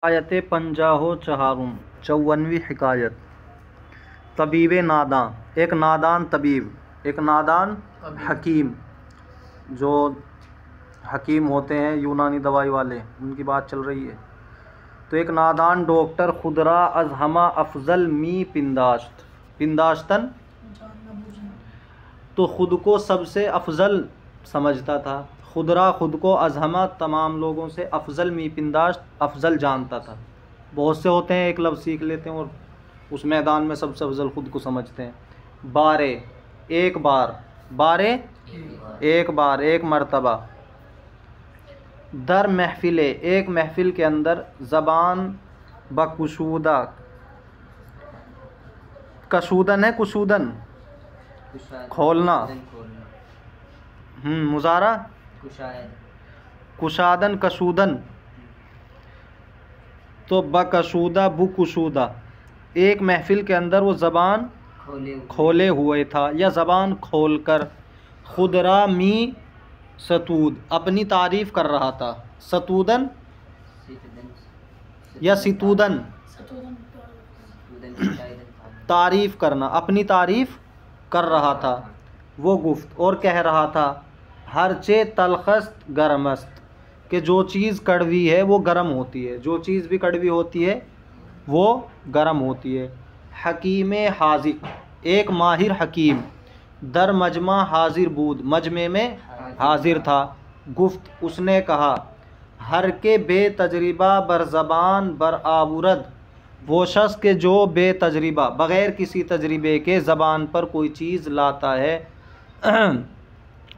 आयत पंजाहो चहारुम 54वीं हिकायत। तबीब नादां, एक नादान तबीब, एक नादान हकीम, जो हकीम होते हैं यूनानी दवाई वाले, उनकी बात चल रही है। तो एक नादान डॉक्टर खुदरा अजहमा अफजल मी पिंदाश्त, पिंदाश्तन तो ख़ुद को सबसे अफजल समझता था। खुदरा ख़ुद को अजहमा तमाम लोगों से अफजल मी पिंदाश्त अफजल जानता था। बहुत से होते हैं एक लफ्ज़ सीख लेते हैं और उस मैदान में सबसे अफजल ख़ुद को समझते हैं। बारे एक बार, बारे एक बार, एक मर्तबा। दर महफिले एक महफिल के अंदर, ज़बान बकुशूदा, कशूदन है कुशूदन खोलना, मुजारा कुशादन कशूदन, तो बकशूदा बुकुशूदा। एक महफिल के अंदर वो ज़बान खोले हुए था या ज़बान खोलकर। खुदरा मी सतूद अपनी तारीफ़ कर रहा था। सतूदन या सितूदन तारीफ़ करना, अपनी तारीफ़ कर रहा था। वो गुफ्त और कह रहा था, हरचे तलखस्त गरमस्त, कि जो चीज़ कड़वी है वो गर्म होती है, जो चीज़ भी कड़वी होती है वो गर्म होती है। हकीम हाजिर एक माहिर हकीम, दर मजमा हाजिर बूद मजमे में हाजिर था। गुफ्त उसने कहा, हर के बेतजरिबा बर ज़बान बर आबुरद, वो शख्स के जो बेतजरिबा बग़ैर किसी तजरिबे के ज़बान पर कोई चीज़ लाता है।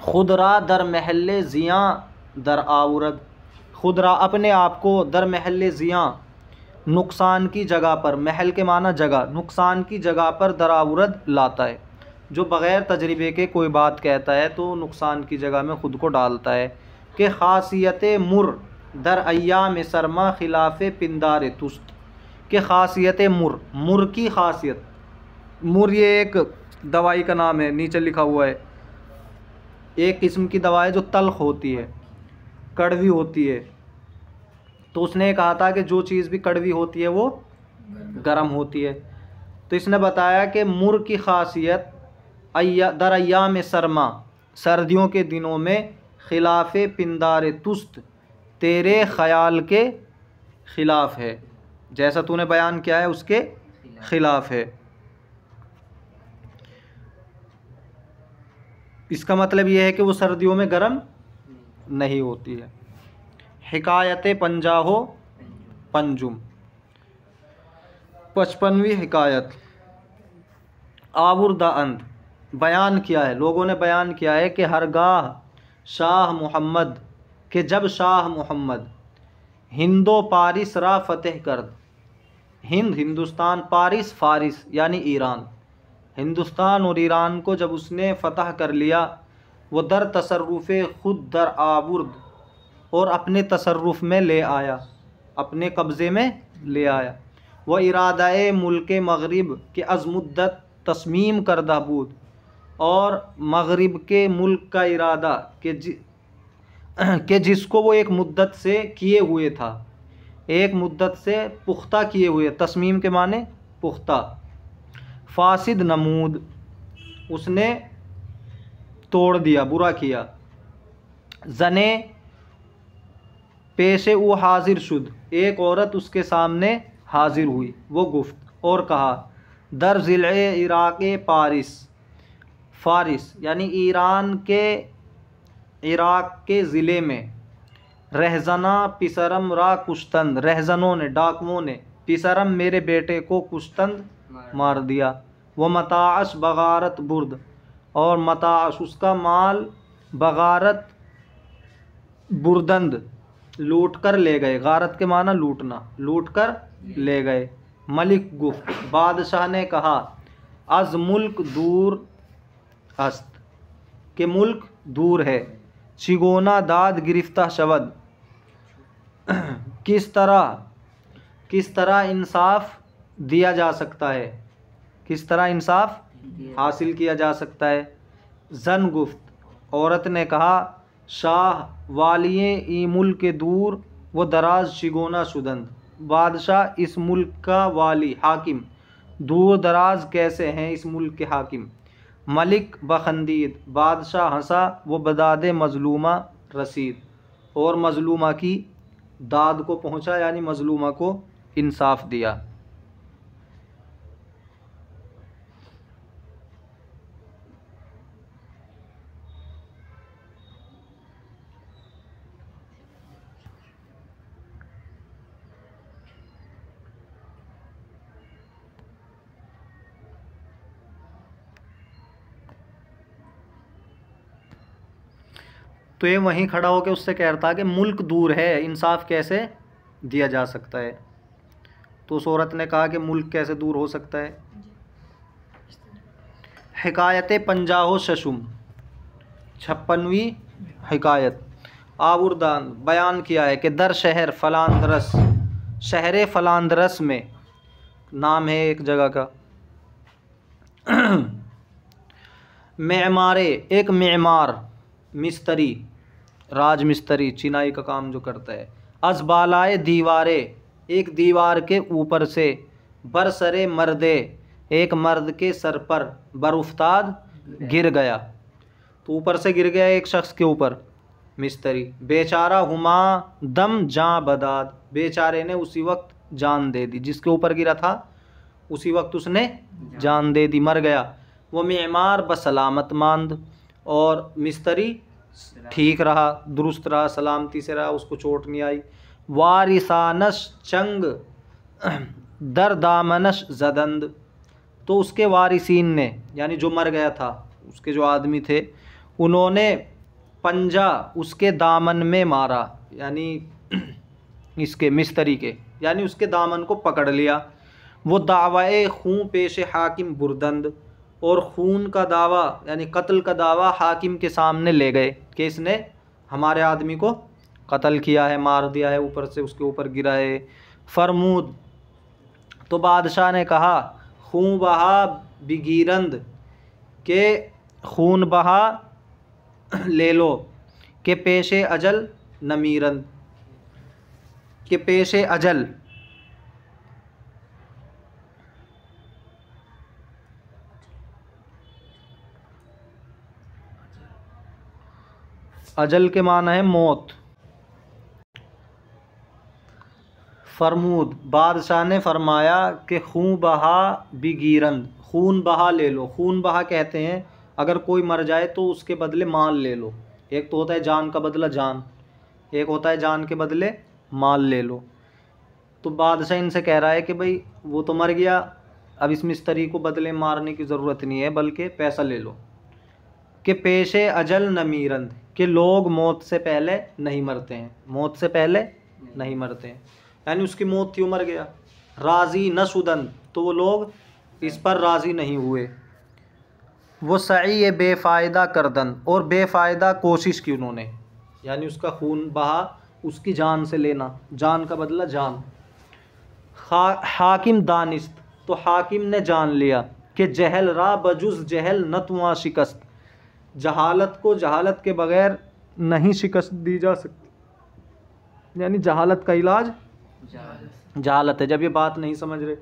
खुदरा दर महल ज़ियाँ दर आउरद, खुदरा अपने आप को दर महल ज़ियाँ नुकसान की जगह पर, महल के माना जगह, नुकसान की जगह पर दर आउरद लाता है। जो बग़ैर तजरिबे के कोई बात कहता है तो नुकसान की जगह में ख़ुद को डालता है। कि ख़ासियत मुर दर अय्याम सरमा खिलाफ़ पिंदार तुस्त, कि ख़ासियत मुर, मुर की ख़ासियत, मुर ये एक दवाई का नाम है, नीचे लिखा हुआ है। एक किस्म की दवा है जो तल्ख होती है, कड़वी होती है। तो उसने कहा था कि जो चीज़ भी कड़वी होती है वो गर्म होती है। तो इसने बताया कि मुर की ख़ासियत दर अय्याम सरमा, सर्दियों के दिनों में, खिलाफ़ पिंदार तुस्त, तेरे ख़याल के ख़िलाफ़ है, जैसा तूने बयान किया है उसके ख़िलाफ़ है। इसका मतलब यह है कि वो सर्दियों में गर्म नहीं होती है। हिकायत पंजाहो पंजुम 55वीं हिकायत। आबुर्दा अंत बयान किया है, लोगों ने बयान किया है कि हरगाह शाह मोहम्मद, के जब शाह मोहम्मद हिंदो पारिस रा फ़तेह करद, हिंद हिंदुस्तान, पारिस फ़ारिस यानी ईरान, हिंदुस्तान और ईरान को जब उसने फ़तह कर लिया, वो दर तसर्रुफ़ ख़ुद दर आबुर्द, और अपने तसर्रुफ़ में ले आया, अपने कब्ज़े में ले आया। वह इरादाए मुल्क मग़रिब के अज़मुद्दत तस्मीम करदा बूद, और मग़रिब के मुल्क का इरादा कि जिसको वो एक मुद्दत से किए हुए था, एक मुद्दत से पुख्ता किए हुए, तस्मीम के माने पुख्ता। फासिद नमूद उसने तोड़ दिया, बुरा किया। जने पेशे वो हाजिर शुद, एक औरत उसके सामने हाजिर हुई। वो गुफ्त और कहा, दर ज़िले इराक़ पारिस, फ़ारिस यानी ईरान के इराक़ के ज़िले में, रहजना पिसरम रा कुश्तंद, रहजनों ने, डाकुओं ने, पिसरम मेरे बेटे को कुश्तंद मार दिया। वह मताअश बगारत बुर्द, और मताअश उसका माल, बगारत बुर्दंद लूट कर ले गए। गारत के माना लूटना, लूट कर ले गए। मलिक गुफ्त बादशाह ने कहा, अज मुल्क दूर अस्त, के मुल्क दूर है। चिगोना दाद गिरफ्ता शवद, किस तरह इंसाफ दिया जा सकता है, किस तरह इंसाफ हासिल किया जा सकता है। जन गुफ्त औरत ने कहा, शाह वालिए ई मुल्क दूर व दराज शिगोना शुदंद, बादशाह इस मुल्क का वाली हाकिम, दूर दराज कैसे हैं इस मुल्क के हाकिम। मलिक बखंदीद, बादशाह हंसा वो बदादे मजलूमा रसीद, और मजलूमा की दाद को पहुंचा, यानी मजलूमा को इंसाफ दिया। तो ये वहीं खड़ा होकर उससे कह रहा था कि मुल्क दूर है, इंसाफ कैसे दिया जा सकता है। तो उस औरत ने कहा कि मुल्क कैसे दूर हो सकता है। हिकायत पंजाहो शशुम, 56वीं हिकायत। आबुर्दान बयान किया है कि दर शहर फलांदरस, शहर फलांदरस में, नाम है एक जगह का, मेमारे, एक मेमार मिस्त्री, राज मिस्त्री, चिनाई का काम जो करता है, अजबालाए दीवारे, एक दीवार के ऊपर से, बरसरे मर्दे, एक मर्द के सर पर, बरुफ्ताद गिर गया, तो ऊपर से गिर गया एक शख्स के ऊपर मिस्त्री। बेचारा हुमा दम जां बदाद, बेचारे ने उसी वक्त जान दे दी, जिसके ऊपर गिरा था उसी वक्त उसने जान दे दी, मर गया। वो मेमार बसलामत मांद, और मिस्त्री ठीक रहा, दुरुस्त रहा, सलामती से रहा, उसको चोट नहीं आई। वारिसानश चंग दर दामनश जदंद, तो उसके वारिसीन ने, यानी जो मर गया था उसके जो आदमी थे, उन्होंने पंजा उसके दामन में मारा, यानी इसके मिस्त्री के, यानी उसके दामन को पकड़ लिया। वो दावाए खून पेश हाकिम बुरदंद, और खून का दावा यानी कत्ल का दावा हाकिम के सामने ले गए कि इसने हमारे आदमी को कत्ल किया है, मार दिया है, ऊपर से उसके ऊपर गिरा है। फरमूद, तो बादशाह ने कहा खून बहा बिगीरंद, के खून बहा ले लो, के पेशे अजल नमीरंद, के पेशे अजल, अजल के माना है मौत। फरमूद, बादशाह ने फरमाया कि खून बहा बिगीरंद, खून बहा ले लो। खून बहा कहते हैं अगर कोई मर जाए तो उसके बदले माल ले लो। एक तो होता है जान का बदला जान, एक होता है जान के बदले माल ले लो। तो बादशाह इनसे कह रहा है कि भाई वो तो मर गया, अब इस मिस्त्री को बदले मारने की ज़रूरत नहीं है, बल्कि पैसा ले लो। कि पेशे अजल नमीरंद, कि लोग मौत से पहले नहीं मरते हैं, मौत से पहले नहीं मरते हैं, यानी उसकी मौत थी, मर गया। राज़ी नसुदन, तो वो लोग इस पर राज़ी नहीं हुए। वो सही बेफ़ायदा करदन, और बेफ़ायदा कोशिश की उन्होंने, यानी उसका खून बहा, उसकी जान से लेना, जान का बदला जान। हाकिम दानिस्त, तो हाकिम ने जान लिया कि जहल रा बजुज़ जहल नतवा शिकस्त, जहालत को जहालत के बगैर नहीं शिकस्त दी जा सकती, यानी जहालत का इलाज जहालत है। जब ये बात नहीं समझ रहे,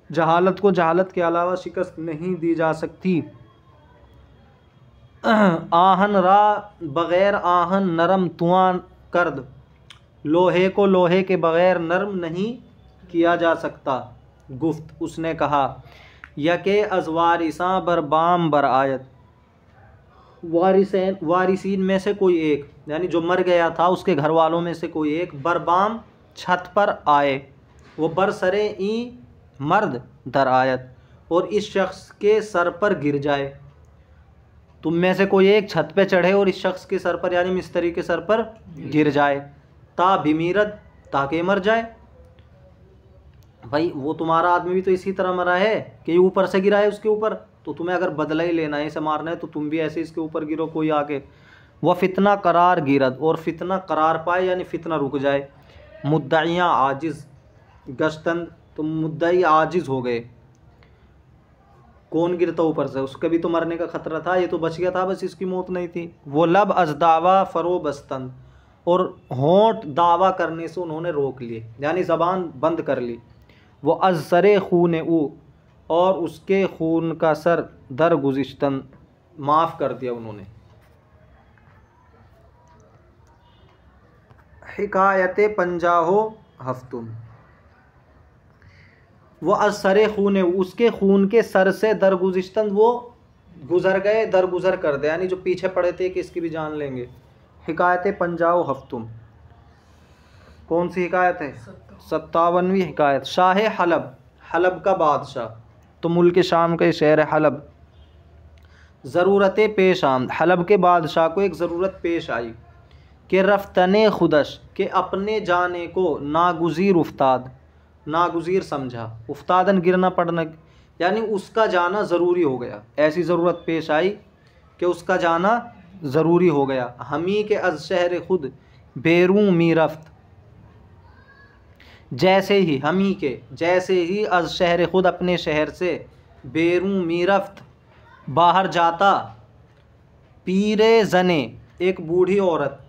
जहालत को जहालत के अलावा शिकस्त नहीं दी जा सकती। आहन रा बगैर आहन नरम तुआं कर्द, लोहे को लोहे के बगैर नरम नहीं किया जा सकता। गुफ्त, उसने कहा, यके अजवारिसां बर बाम बर आयत, वारिसीन में से कोई एक, यानी जो मर गया था उसके घर वालों में से कोई एक, बरबाम छत पर आए, वो बरसरे ई मर्द दर आयत, और इस शख्स के सर पर गिर जाए। तुम में से कोई एक छत पे चढ़े और इस शख्स के सर पर, यानी मिस्त्री के सर पर गिर जाए। ता बिमीरत, ताकि मर जाए। भाई वो तुम्हारा आदमी भी तो इसी तरह मरा है कि ऊपर से गिरा है उसके ऊपर, तो तुम्हें अगर बदला ही लेना है, इसे मारना है, तो तुम भी ऐसे इसके ऊपर गिरो कोई आके। वह फितना करार गिरद, और फितना करार पाए, यानी फितना रुक जाए। मुद्दाइयाँ आजिज़ गश्तन, तो मुद्दाई आजिज़ हो गए। कौन गिरता ऊपर से, उसके भी तो मरने का खतरा था, ये तो बच गया था, बस इसकी मौत नहीं थी। वो लब अजदावा फरो बस्तन, और होंठ दावा करने से उन्होंने रोक लिए, यानी ज़बान बंद कर ली। वो अज़्सरे खून ऊ, और उसके खून का सर दर गुज़िश्तन, माफ़ कर दिया उन्होंने। हिकायत पंजाहो हफ्तुम। वो अज़्सरे खून, उसके खून के सर से दर गुज़िश्तन, वो गुज़र गए, दर गुज़र कर दे, यानी जो पीछे पड़े थे कि इसकी भी जान लेंगे। हिकायत पंजाहो हफ्तुम, कौन सी हिकायत है? 57वीं हिकायत। शाह हलब, हलब का बादशाह, तो मुल्क शाम के शहर हलब। ज़रूरतें पेश आमद, हलब के बादशाह को एक ज़रूरत पेश आई कि रफ्तने खुदश, के अपने जाने को नागुज़ीर उफ्ताद, नागुज़ीर समझा, उफ्तादन गिरना पड़ना, यानी उसका जाना ज़रूरी हो गया। ऐसी ज़रूरत पेश आई कि उसका जाना ज़रूरी हो गया। हमी के अज़ शहर खुद बेरूं मी रफ्त, जैसे ही, हमी के जैसे ही, अज़ शहर खुद अपने शहर से, बेरूं मी रफ्त बाहर जाता, पीरे जने एक बूढ़ी औरत,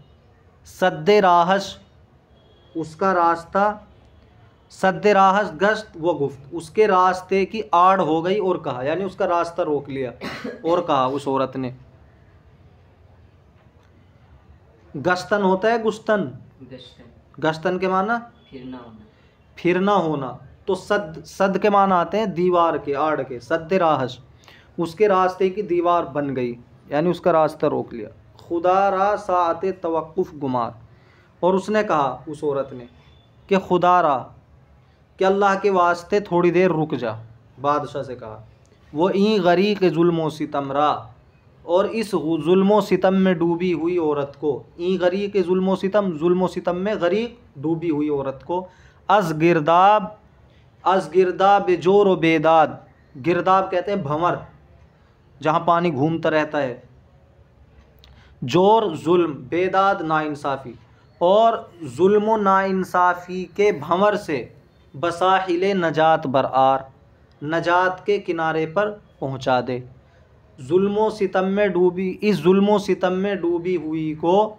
सद्दे राहश उसका रास्ता, सद्दे राहश गश्त व गुफ्त, उसके रास्ते की आड़ हो गई और कहा, यानी उसका रास्ता रोक लिया और कहा उस औरत ने। गश्तन होता है गुस्तन, गश्तन के माना फिरना होना, तो सद के माना आते हैं दीवार के, आड़ के। सद्दे राहश, उसके रास्ते की दीवार बन गई, यानी उसका रास्ता रोक लिया। खुदा रा साते तवक्कुफ़ गुमार, और उसने कहा उस औरत ने कि खुदा रा, कि अल्लाह के वास्ते थोड़ी देर रुक जा, बादशाह से कहा। वो ई गरीक जुल्म व सितम रा, और इस जुल्म व सितम में डूबी हुई औरत को, ई गरीक जुल्म व सितम में गरीक डूबी हुई औरत को, अज़ गिरदाब जोर व बेदाद, गिरदाब कहते हैं भंवर, जहाँ पानी घूमता रहता है, जोर जुल्म, बेदाद नाइंसाफ़ी, और जुल्म नाइंसाफ़ी के भंवर से, बसाहिले नजात बरआर, नजात के किनारे पर पहुँचा दे। जुल्म सितम में डूबी, इस जुल्म सितम में डूबी हुई को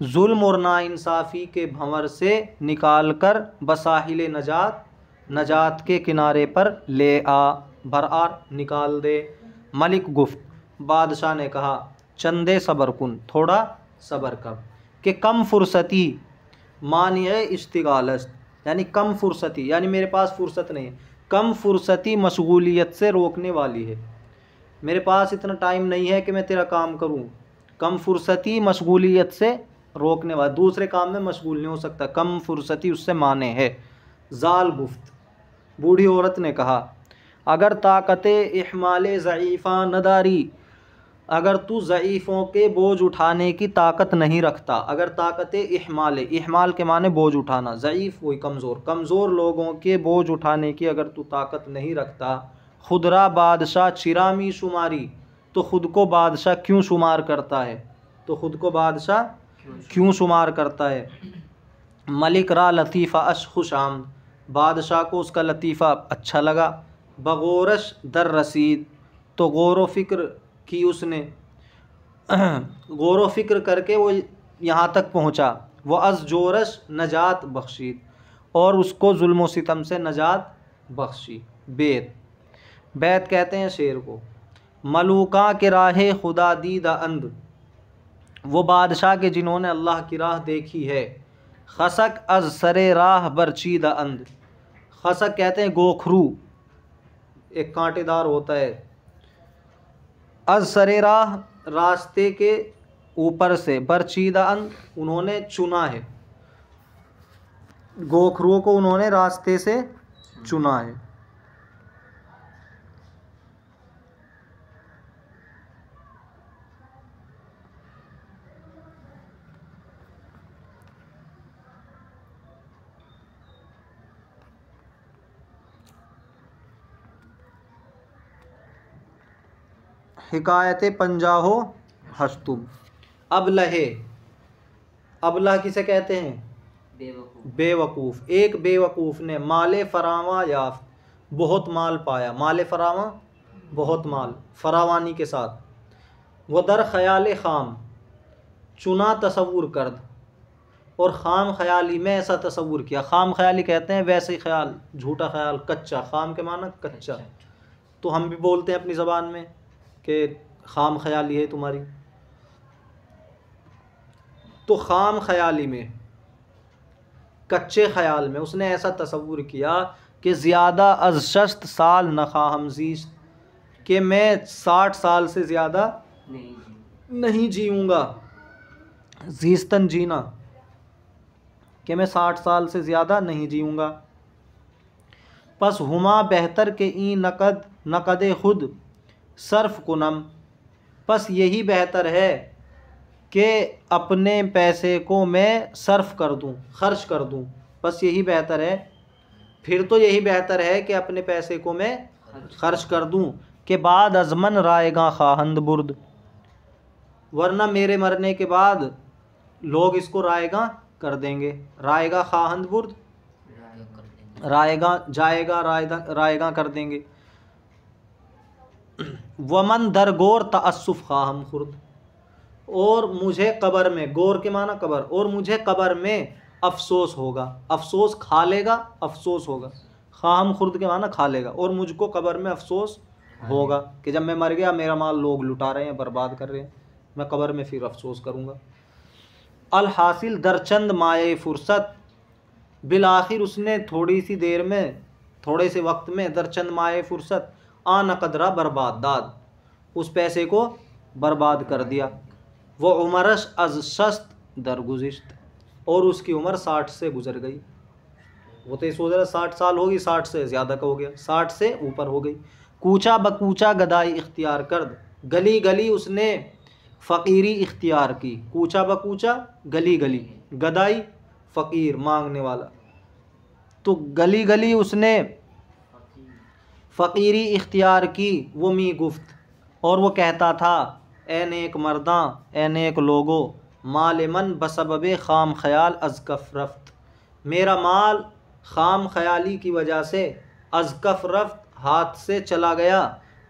जुल्म और नाइंसाफ़ी के भंवर से निकाल कर बसाहिले नजात, नजात के किनारे पर ले आ, बरआर निकाल दे। मलिक गुफ्त, बादशाह ने कहा, चंदे सबर कुन, थोड़ा सबर कर, कि कम फुर्सती मानिए इश्तिगालस्त, यानी कम फुर्सती, यानी मेरे पास फुर्सत नहीं है, कम फुर्सती मशगूलियत से रोकने वाली है, मेरे पास इतना टाइम नहीं है कि मैं तेरा काम करूं। कम फुर्सती मशगूलियत से रोकने वाला, दूसरे काम में मशगूल नहीं हो सकता, कम फुर्सती उससे माने है। जाल गुफ्त, बूढ़ी औरत ने कहा, अगर ताकत इहमाल ज़ईफ़ा नदारी, अगर तू ज़ईफ़ों के बोझ उठाने की ताकत नहीं रखता, अगर ताकत इहमाल, इहमाल के माने बोझ उठाना, ज़ईफ़ वही कमज़ोर, कमज़ोर लोगों के बोझ उठाने की अगर तू ताकत नहीं रखता, खुदरा बादशाह चिरामी शुमारी, तो ख़ुद को बादशाह क्यों शुमार करता है, तो ख़ुद को बादशाह क्यों शुमार करता है। मलिक रा लतीफ़ा अश खुश आमद, बादशाह को उसका लतीफ़ा अच्छा लगा। बगौरश दर रसीद, तो गौर व फ़िक्र की उसने, गौर व फ़िक्र करके वो यहाँ तक पहुँचा। वो अज़ जोरश नजात बख्शीद, और उसको जुल्म व सितम से नजात बख्शी। बेत, बैत कहते हैं शेर को। मलूका के राह खुदा दीदा अंद, वो बादशाह के जिन्होंने अल्लाह की राह देखी है। खसक अज सरे राह बरचीदा अंद, खसक कहते हैं गोखरू, एक कांटेदार होता है। अज सरे राह, रास्ते के ऊपर से, बरचीदा अंद, उन्होंने चुना है, गोखरुओं को उन्होंने रास्ते से चुना है। हिकायत पंजाहो हस्तुम। अबलहे, अबलह किसे कहते हैं? बेवकूफ़। एक बेवकूफ़ ने माले फरावा याफ्त, बहुत माल पाया, माले फरावा बहुत माल, फरावानी के साथ। वह दर ख़याल ख़ाम, चुना तसव्वुर करद, और ख़ाम ख़याली में ऐसा तसव्वुर किया। ख़ाम ख़याली कहते हैं वैसे ही ख्याल, झूठा ख्याल, कच्चा। ख़ाम के माना कच्चा। तो हम भी बोलते हैं अपनी ज़बान में कि ख़ाम ख़याली है तुम्हारी। तो ख़ाम ख़याली में, कच्चे ख़याल में उसने ऐसा तसव्वुर किया कि ज़्यादा अज़ 60 साल न ख़ाहम ज़ीस्त, कि मैं 60 साल से ज़्यादा नहीं जीऊँगा। ज़ीस्तन जीना, कि मैं 60 साल से ज़्यादा नहीं जीऊँगा। पस हुमा बेहतर के ई नकद खुद सर्फ कुनम, पस यही बेहतर है कि अपने पैसे को मैं सर्फ कर दूँ, खर्च कर दूँ। बस यही बेहतर है, फिर तो यही बेहतर है कि अपने पैसे को मैं खर्च कर दूँ। कि बाद अज़मन रायगा खाहंद बुर्द, वरना मेरे मरने के बाद लोग इसको रायगा कर देंगे। रायगा खाहंद बुर्द, रायगा जाएगा, रायगा कर देंगे। वमन दरगोर तअस्सुफ खाहम खुर्द, और मुझे कब्र में, गोर के माना कब्र, और मुझे कब्र में अफसोस होगा। अफसोस खा लेगा, अफसोस होगा। खाहम खुर्द के माना खा लेगा, और मुझको कब्र में अफसोस होगा कि जब मैं मर गया मेरा माल लोग लुटा रहे हैं, बर्बाद कर रहे हैं, मैं कब्र में फिर अफसोस करूँगा। अल हासिल दरचंद माए फुर्सत, बिल आखिर उसने थोड़ी सी देर में, थोड़े से वक्त में, दरचंद माए फुर्सत आन कदरा बर्बाद दाद, उस पैसे को बर्बाद कर दिया। वो उमरश अज शस्त दरगुज़िश्त, और उसकी उम्र 60 से गुजर गई। वो तो ये सोच रहा 60 साल होगी, 60 से ज़्यादा का हो गया, 60 से ऊपर हो गई। कूचा बकूचा गदाई इख्तियार कर, गली गली उसने फ़कीरी इख्तियार की। कूचा बकूचा गली गली, गदाई फ़कीर मांगने वाला, तो गली गली उसने फ़कीरी इख्तियार की। वो मी गुफ्त, और वो कहता था ए नेक मर्दां, ए नेक लोगो, माल मन बसबब ख़ाम ख़याल अज़कफ़ रफ्त, मेरा माल ख़ाम ख़याली की वजह से अज़कफ़ रफ्त हाथ से चला गया।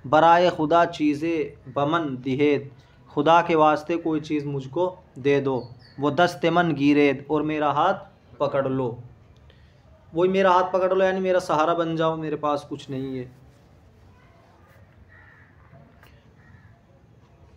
बराए खुदा चीज़ें बमन दिहेद, खुदा के वास्ते कोई चीज़ मुझको दे दो। वो दस्ते मन गिरेद, और मेरा हाथ पकड़ लो। वही मेरा हाथ पकड़ लो, यानी मेरा सहारा बन जाओ, मेरे पास कुछ नहीं है।